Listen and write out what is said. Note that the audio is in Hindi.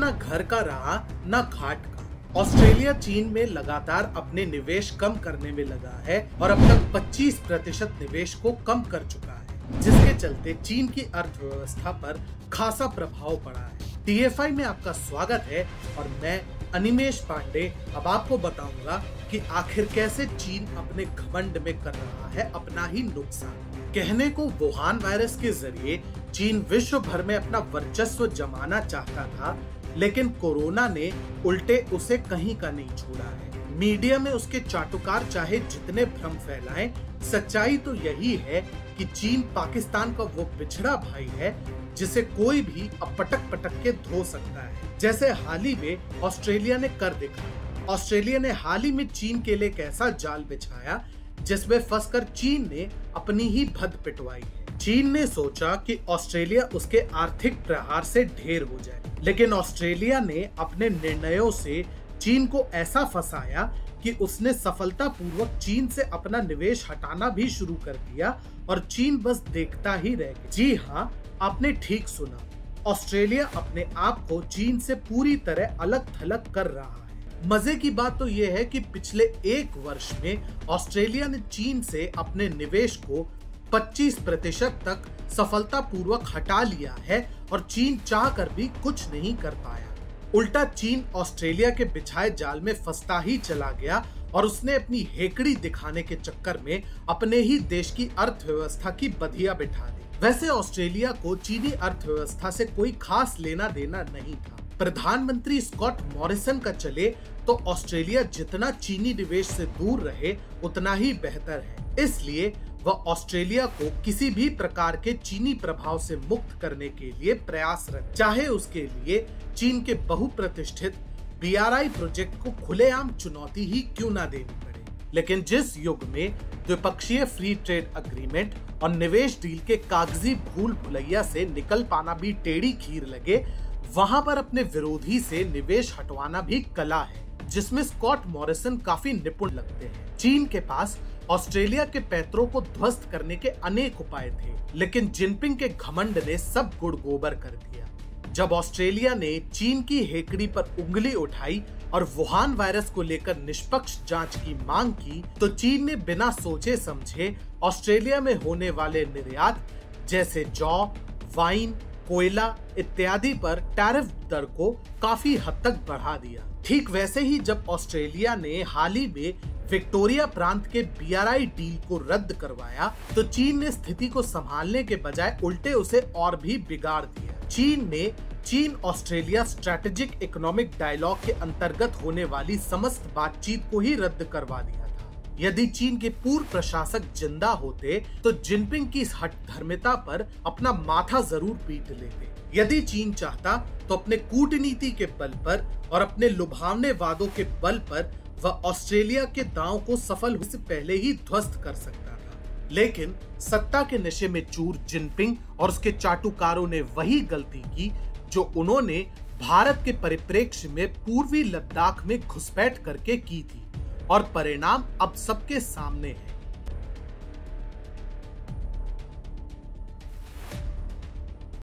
ना घर का रहा ना घाट का। ऑस्ट्रेलिया चीन में लगातार अपने निवेश कम करने में लगा है और अब तक 25% निवेश को कम कर चुका है, जिसके चलते चीन की अर्थव्यवस्था पर खासा प्रभाव पड़ा है। TFI में आपका स्वागत है और मैं अनिमेश पांडे अब आपको बताऊंगा कि आखिर कैसे चीन अपने घमंड में कर रहा है अपना ही नुकसान। कहने को वुहान वायरस के जरिए चीन विश्व भर में अपना वर्चस्व जमाना चाहता था, लेकिन कोरोना ने उल्टे उसे कहीं का नहीं छोड़ा है। मीडिया में उसके चाटुकार चाहे जितने भ्रम फैलाएं, सच्चाई तो यही है कि चीन पाकिस्तान का वो पिछड़ा भाई है जिसे कोई भी अब पटक पटक के धो सकता है, जैसे हाल ही में ऑस्ट्रेलिया ने कर दिखाया। ऑस्ट्रेलिया ने हाल ही में चीन के लिए एक ऐसा जाल बिछाया जिसमें फंसकर चीन ने अपनी ही भद पिटवाई है। चीन ने सोचा कि ऑस्ट्रेलिया उसके आर्थिक प्रहार से ढेर हो जाए, लेकिन ऑस्ट्रेलिया ने अपने निर्णयों से चीन को ऐसा फंसाया कि उसने सफलतापूर्वक चीन से अपना निवेश हटाना भी शुरू कर दिया और चीन बस देखता ही रह गया। जी हाँ, आपने ठीक सुना, ऑस्ट्रेलिया अपने आप को चीन से पूरी तरह अलग थलग कर रहा है। मजे की बात तो यह है कि पिछले एक वर्ष में ऑस्ट्रेलिया ने चीन से अपने निवेश को 25% तक सफलतापूर्वक हटा लिया है और चीन चाहकर भी कुछ नहीं कर पाया। उल्टा चीन ऑस्ट्रेलिया के बिछाए जाल में फंसता ही चला गया और उसने अपनी हेकड़ी दिखाने के चक्कर में अपने ही देश की अर्थव्यवस्था की बधिया बिठा दी। वैसे ऑस्ट्रेलिया को चीनी अर्थव्यवस्था से कोई खास लेना देना नहीं था। प्रधानमंत्री स्कॉट मॉरिसन का चले तो ऑस्ट्रेलिया जितना चीनी निवेश से दूर रहे उतना ही बेहतर है। इसलिए वह ऑस्ट्रेलिया को किसी भी प्रकार के चीनी प्रभाव से मुक्त करने के लिए प्रयासरत, चाहे उसके लिए चीन के बहुप्रतिष्ठित BRI प्रोजेक्ट को खुलेआम चुनौती ही क्यों ना देनी पड़े। लेकिन जिस युग में द्विपक्षीय फ्री ट्रेड एग्रीमेंट और निवेश डील के कागजी भूल भुलैया से निकल पाना भी टेढ़ी खीर लगे, वहां पर अपने विरोधी से निवेश हटवाना भी कला है, जिसमें स्कॉट मॉरिसन काफी निपुण लगते हैं। चीन के पास ऑस्ट्रेलिया के पैतरों को ध्वस्त करने के अनेक उपाय थे, लेकिन जिनपिंग के घमंड ने सब गुड़ गोबर कर दिया। जब ऑस्ट्रेलिया ने चीन की हेकड़ी पर उंगली उठाई और वुहान वायरस को लेकर निष्पक्ष जांच की मांग की, तो चीन ने बिना सोचे समझे ऑस्ट्रेलिया में होने वाले निर्यात जैसे जौ, वाइन, कोयला इत्यादि पर टैरिफ दर को काफी हद तक बढ़ा दिया। ठीक वैसे ही जब ऑस्ट्रेलिया ने हाल ही में विक्टोरिया प्रांत के BRI डील को रद्द करवाया, तो चीन ने स्थिति को संभालने के बजाय उल्टे उसे और भी बिगाड़ दिया। चीन ने चीन ऑस्ट्रेलिया स्ट्रेटेजिक इकोनॉमिक डायलॉग के अंतर्गत होने वाली समस्त बातचीत को ही रद्द करवा दिया था। यदि चीन के पूर्व प्रशासक जिंदा होते तो जिनपिंग की इस हठधर्मिता पर अपना माथा जरूर पीट लेते। यदि चीन चाहता तो अपने कूटनीति के बल पर और अपने लुभावने वादों के बल पर वह ऑस्ट्रेलिया के दांव को सफल होने से पहले ही ध्वस्त कर सकता था। लेकिन सत्ता के नशे में चूर जिनपिंग और उसके चाटुकारों ने वही गलती की जो उन्होंने भारत के परिप्रेक्ष्य में पूर्वी लद्दाख में घुसपैठ करके की थी, और परिणाम अब सबके सामने है।